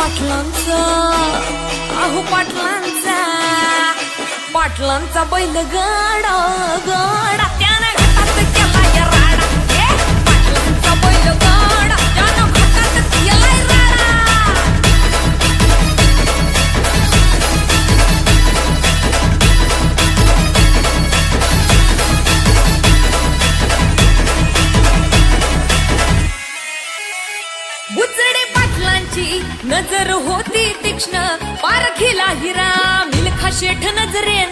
पाटलांचा अहो पाटलांचा बैल गाडा गाडा त्यानं घाटात केला या राडा पाटलांचा बैल गाडा त्यानं घाटात केला राडा बुचडे पाटलांची नजर होती तीक्ष्ण पारखीला हिरा मिल्खा शेठ नजरेनं